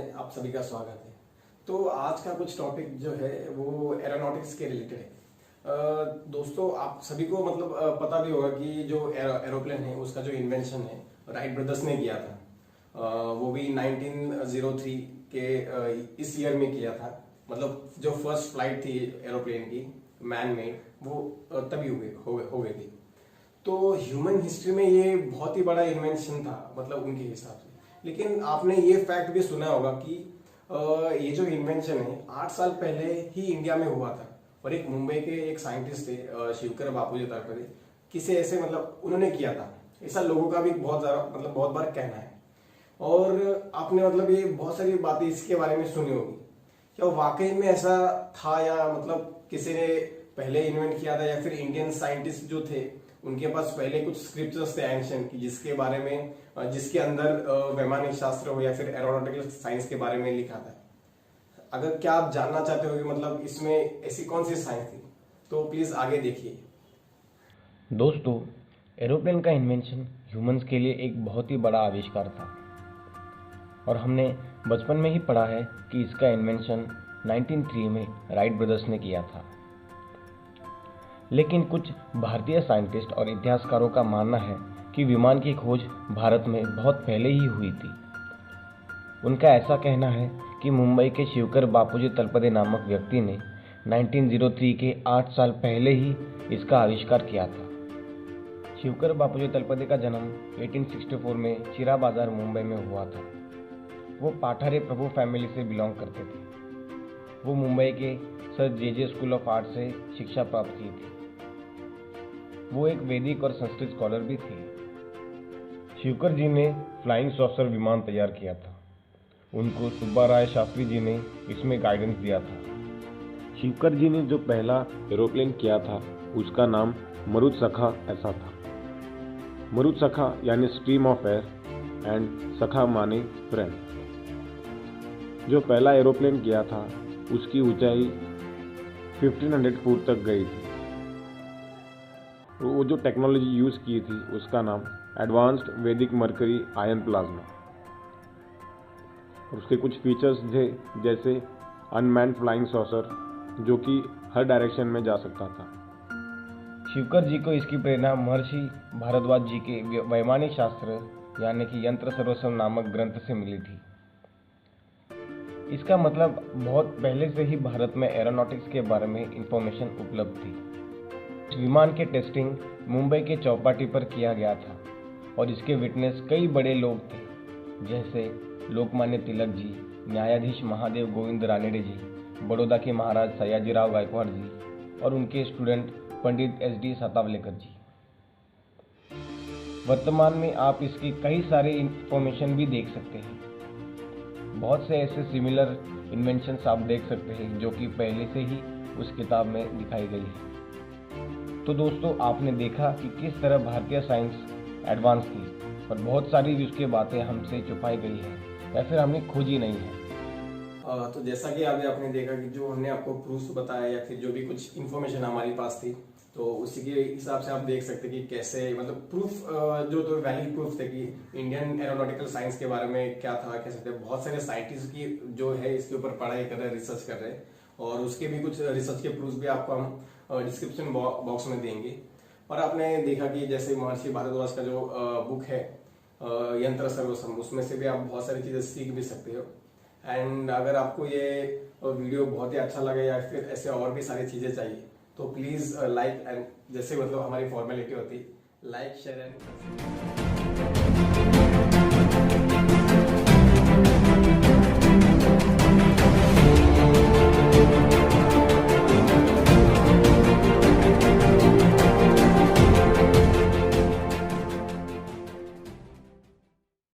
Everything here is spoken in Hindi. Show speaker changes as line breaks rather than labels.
में आप सभी का स्वागत है। तो आज का कुछ टॉपिक जो है वो एरोनॉटिक्स के रिलेटेड है। दोस्तों आप सभी को मतलब पता भी होगा कि जो एरोप्लेन है उसका जो इन्वेंशन है राइट ब्रदर्स ने किया था। वो भी 1903 के इस ईयर में किया था। मतलब जो फर्स्ट फ्लाइट थी एरोप्लेन की मैन मेड वो तभी हो गई थी। तो ह्यूमन हिस्ट्री में ये बहुत ही बड़ा इन्वेंशन था मतलब उनके हिसाब से। लेकिन आपने ये फैक्ट भी सुना होगा कि ये जो इन्वेंशन है 8 साल पहले ही इंडिया में हुआ था। और एक मुंबई के एक साइंटिस्ट थे शिवकर बापूजी तलपदे, किसे ऐसे मतलब उन्होंने किया था, ऐसा लोगों का भी बहुत बार कहना है। और आपने मतलब ये बहुत सारी बातें इसके बारे में सुनी होगी। क्या वाकई में ऐसा था या मतलब किसी ने पहले इन्वेंट किया था, या फिर इंडियन साइंटिस्ट जो थे उनके पास पहले कुछ स्क्रिप्चर्स थे एंशिएंट की जिसके बारे में जिसके अंदर वैमानिक शास्त्र हो या फिर एरोनॉटिकल साइंस के बारे में लिखा था। अगर क्या आप जानना चाहते हो कि मतलब इसमें ऐसी कौन सी साइंस थी तो प्लीज आगे देखिए।
दोस्तों, एरोप्लेन का इन्वेंशन ह्यूमंस के लिए एक बहुत ही बड़ा आविष्कार था और हमने बचपन में ही पढ़ा है कि इसका इन्वेंशन 1903 में राइट ब्रदर्स ने किया था। लेकिन कुछ भारतीय साइंटिस्ट और इतिहासकारों का मानना है कि विमान की खोज भारत में बहुत पहले ही हुई थी। उनका ऐसा कहना है कि मुंबई के शिवकर बापूजी तलपदे नामक व्यक्ति ने 1903 के 8 साल पहले ही इसका आविष्कार किया था। शिवकर बापूजी तलपदे का जन्म 1864 में चिरा बाजार मुंबई में हुआ था। वो पाठारे प्रभु फैमिली से बिलोंग करते थे। वो मुंबई के sir J school of art से शिक्षा प्राप्त की थी। वो एक वैदिक और संस्कृत स्कॉलर भी थे। शिवकर जी ने फ्लाइंग सॉसर विमान तैयार किया था। उनको सुब्बा राय शास्त्री जी ने इसमें गाइडेंस दिया था। शिवकर जी ने जो पहला एरोप्लेन किया था उसका नाम मरुत्सखा ऐसा था। मरुत्सखा यानी स्ट्रीम ऑफ एयर एंड सखा माने फ्रेंड। जो पहला एरोप्लेन किया था उसकी ऊंचाई 1500 फुट तक गई थी। वो जो टेक्नोलॉजी यूज़ की थी उसका नाम एडवांस्ड वैदिक मर्करी आयन प्लाज्मा। और उसके कुछ फीचर्स थे जैसे अनमैन्ड फ्लाइंग सॉसर जो कि हर डायरेक्शन में जा सकता था। शिवकर जी को इसकी प्रेरणा महर्षि भारद्वाज जी के वैमानिक शास्त्र यानी कि यंत्र सर्वस्वम नामक ग्रंथ से मिली थी। इसका मतलब बहुत पहले से ही भारत में एरोनॉटिक्स के बारे में इंफॉर्मेशन उपलब्ध थी। विमान के टेस्टिंग मुंबई के चौपाटी पर किया गया था और इसके विटनेस कई बड़े लोग थे जैसे लोकमान्य तिलक जी, न्यायाधीश महादेव गोविंद रानडे जी, बड़ौदा के महाराज सयाजीराव गायकवाड़ जी और उनके स्टूडेंट पंडित SD सातावलेकर जी। वर्तमान में आप इसकी कई सारे इंफॉर्मेशन भी देख सकते हैं। बहुत से ऐसे सिमिलर इन्वेंशंस आप देख सकते हैं जो कि पहले से ही उस किताब में दिखाई गई है। तो दोस्तों, आपने देखा कि किस तरह भारतीय साइंस एडवांस थी और बहुत सारी उसकी बातें हमसे छुपाई गई है या फिर हमने खोजी नहीं है।
तो जैसा कि अभी आपने देखा कि जो हमने आपको प्रूफ बताया या फिर जो भी कुछ इन्फॉर्मेशन हमारी पास थी तो उसी के हिसाब से आप देख सकते कि कैसे मतलब प्रूफ जो तो वैलिड प्रूफ थे कि इंडियन एरोनॉटिकल साइंस के बारे में क्या था कह सकते हैं। बहुत सारे साइंटिस्ट की जो है इसके ऊपर पढ़ाई कर रहे हैं, रिसर्च कर रहे हैं और उसके भी कुछ रिसर्च के प्रूफ भी आपको हम डिस्क्रिप्शन बॉक्स में देंगे। और आपने देखा कि जैसे महर्षि भारद्वाज का जो बुक है यंत्र सर्वस्वम, उसमें से भी आप बहुत सारी चीजें सीख भी सकते हो। एंड अगर आपको ये वीडियो बहुत ही अच्छा लगे या फिर ऐसे और भी सारी चीजें चाहिए तो प्लीज लाइक एंड जैसे मतलब हमारी फॉर्मेलिटी होती लाइक शेयर एंड